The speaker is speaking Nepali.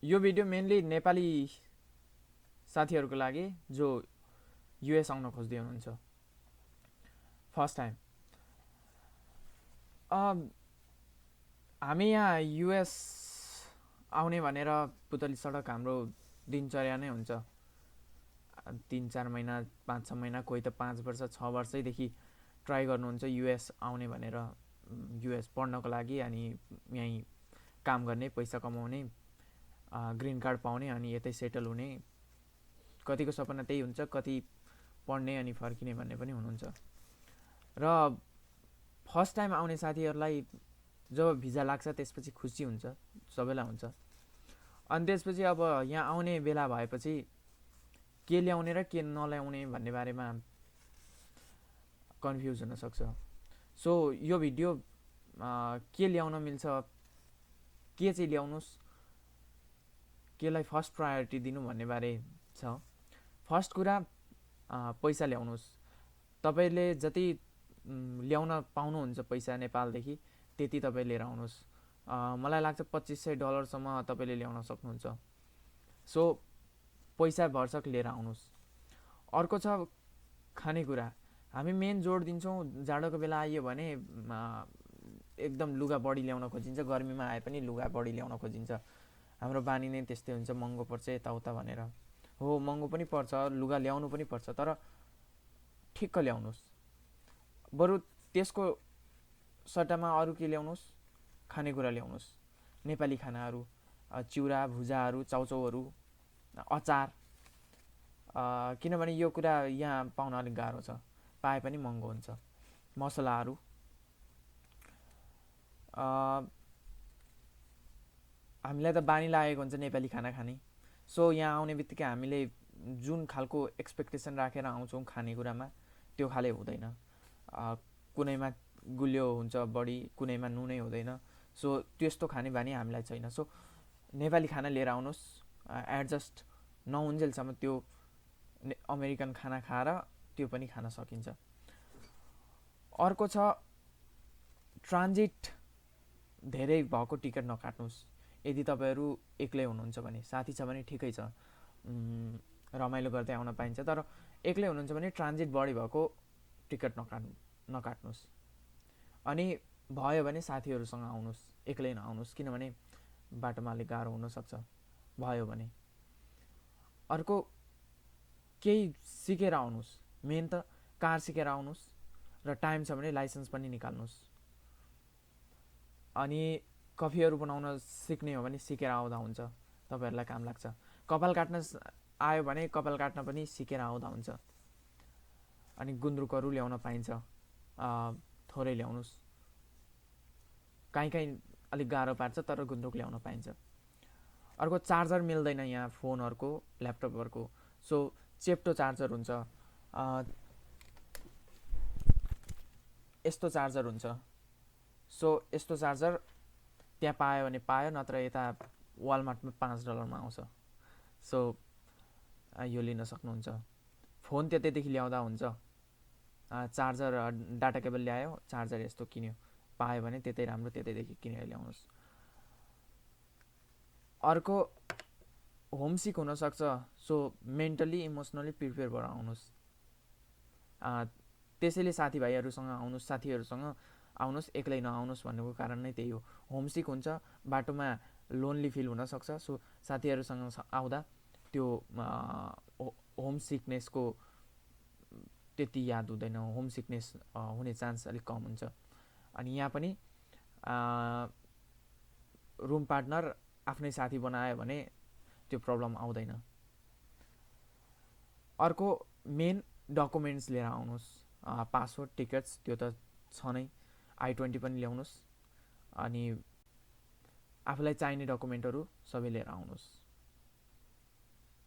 यो भिडियो मेनली नेपाली साथीहरूको लागि जो युएस आउन खोज्दै हुनुहुन्छ फर्स्ट टाइम। हामी यहाँ युएस आउने भनेर पुतली सडक हाम्रो दिनचर्या नै हुन्छ। 3-4 महिना 5-6 महिना कोही त 5 वर्ष 6 वर्षैदेखि ट्राई गर्नुहुन्छ युएस आउने भनेर, युएस पढ्नको लागि अनि यहीँ काम गर्ने, पैसा कमाउने, ग्रिन कार्ड पाउने अनि यतै सेटल हुने। कतिको सपना त्यही हुन्छ, कति पढ्ने अनि फर्किने भन्ने पनि हुनुहुन्छ। र फर्स्ट टाइम आउने साथीहरूलाई जब भिजा लाग्छ त्यसपछि खुसी हुन्छ, सबैलाई हुन्छ। अनि त्यसपछि अब यहाँ आउने बेला भएपछि के ल्याउने र के नल्याउने भन्ने बारेमा कन्फ्युज हुनसक्छ। सो यो भिडियो के ल्याउन मिल्छ, के चाहिँ ल्याउनुहोस्, केलाई फर्स्ट प्रायोरिटी दिनु भन्ने बारे छ। फर्स्ट कुरा पैसा ल्याउनुहोस्। तपाईँले जति ल्याउन पाउनुहुन्छ पैसा नेपालदेखि त्यति तपाईँ लिएर आउनुहोस्। मलाई लाग्छ $2500 तपाईँले ल्याउन सक्नुहुन्छ। सो पैसा भरसक लिएर आउनुहोस्। अर्को छ खानेकुरा। हामी मेन जोड दिन्छौँ जाडोको बेला आइयो भने एकदम लुगा बढी ल्याउन खोजिन्छ, गर्मीमा आए पनि लुगा बढी ल्याउन खोजिन्छ। हाम्रो बानी नै त्यस्तै हुन्छ, महँगो पर्छ यताउता भनेर। हो महँगो पनि पर्छ, लुगा ल्याउनु पनि पर्छ, तर ठिक्क ल्याउनुहोस्। बरु त्यसको सट्टामा अरू के ल्याउनुहोस्, खानेकुरा ल्याउनुहोस्। नेपाली खानाहरू, चिउरा भुजाहरू, चाउचाउहरू, अचार। किनभने यो कुरा यहाँ पाउन अलिक गाह्रो छ, पाए पनि महँगो हुन्छ। मसलाहरू, हामीलाई त बानी लागेको हुन्छ नेपाली खाना खाने। सो यहाँ आउने बित्तिकै हामीले जुन खालको एक्सपेक्टेसन राखेर आउँछौँ खानेकुरामा त्यो खाले हुँदैन। कुनैमा गुलियो हुन्छ बढी, कुनैमा नुनै हुँदैन। सो त्यस्तो खाने बानी हामीलाई छैन। सो नेपाली खाना लिएर आउनुहोस्। एडजस्ट नहुन्जेलसम्म त्यो अमेरिकन खाना खाएर त्यो पनि खान सकिन्छ। अर्को छ ट्रान्जिट धेरै भएको टिकट नकाट्नुहोस्। यदि तपाईँहरू एक्लै हुनुहुन्छ भने, साथी छ भने ठिकै छ, रमाइलो गर्दै आउन पाइन्छ। तर एक्लै हुनुहुन्छ भने ट्रान्जिट बढी भएको टिकट नकाट्नुहोस्। अनि भयो भने साथीहरूसँग आउनुहोस्, एक्लै नआउनुहोस्, किनभने बाटोमा अलिक गाह्रो हुनसक्छ भयो भने। अर्को केही सिकेर आउनुहोस्। मेन त कार सिकेर आउनुहोस् र टाइम छ भने लाइसेन्स पनि निकाल्नुहोस्। अनि कफीहरू बनाउन सिक्ने हो भने सिकेर आउँदा हुन्छ, तपाईँहरूलाई काम लाग्छ। कपाल काट्न आयो भने कपाल काट्न पनि सिकेर आउँदा हुन्छ। अनि गुन्द्रुकहरू ल्याउन पाइन्छ, थोरै ल्याउनुहोस्। कहीँ अलिक गाह्रो पार्छ तर गुन्द्रुक ल्याउन पाइन्छ। अर्को चार्जर मिल्दैन यहाँ फोनहरूको, ल्यापटपहरूको। सो चेप्टो चार्जर हुन्छ, यस्तो चार्जर हुन्छ। सो यस्तो चार्जर त्यहाँ पायो भने पायो, नत्र यता वालमार्टमा $5 आउँछ। सो यो लिन सक्नुहुन्छ। फोन त्यतैदेखि ल्याउँदा हुन्छ। चार्जर डाटा केबल ल्यायो, चार्जर यस्तो किन्यो, पायो भने त्यतै राम्रो, त्यतैदेखि किनेर ल्याउनुहोस्। अर्को होमसिक हुनसक्छ। सो मेन्टली इमोसनली प्रिपेयर भएर आउनुहोस्। त्यसैले साथीभाइहरूसँग आउनुहोस्, साथीहरूसँग आउनुहोस्, एक्लै नआउनुहोस् भन्नुको कारण नै त्यही हो। होमसिक हुन्छ, बाटोमा लोन्ली फिल हुनसक्छ। सो साथीहरूसँग आउँदा त्यो होम सिकनेसको त्यति याद हुँदैन, होम सिकनेस हुने चान्स अलिक कम हुन्छ। अनि यहाँ पनि रुम पार्टनर आफ्नै साथी बनायो भने त्यो प्रब्लम आउँदैन। अर्को मेन डकुमेन्ट्स लिएर आउनुहोस्। पासपोर्ट, टिकट्स त्यो त छ नै, I-20 पनि ल्याउनुहोस्। अनि आफूलाई चाहिने डकुमेन्टहरू सबै लिएर आउनुहोस्।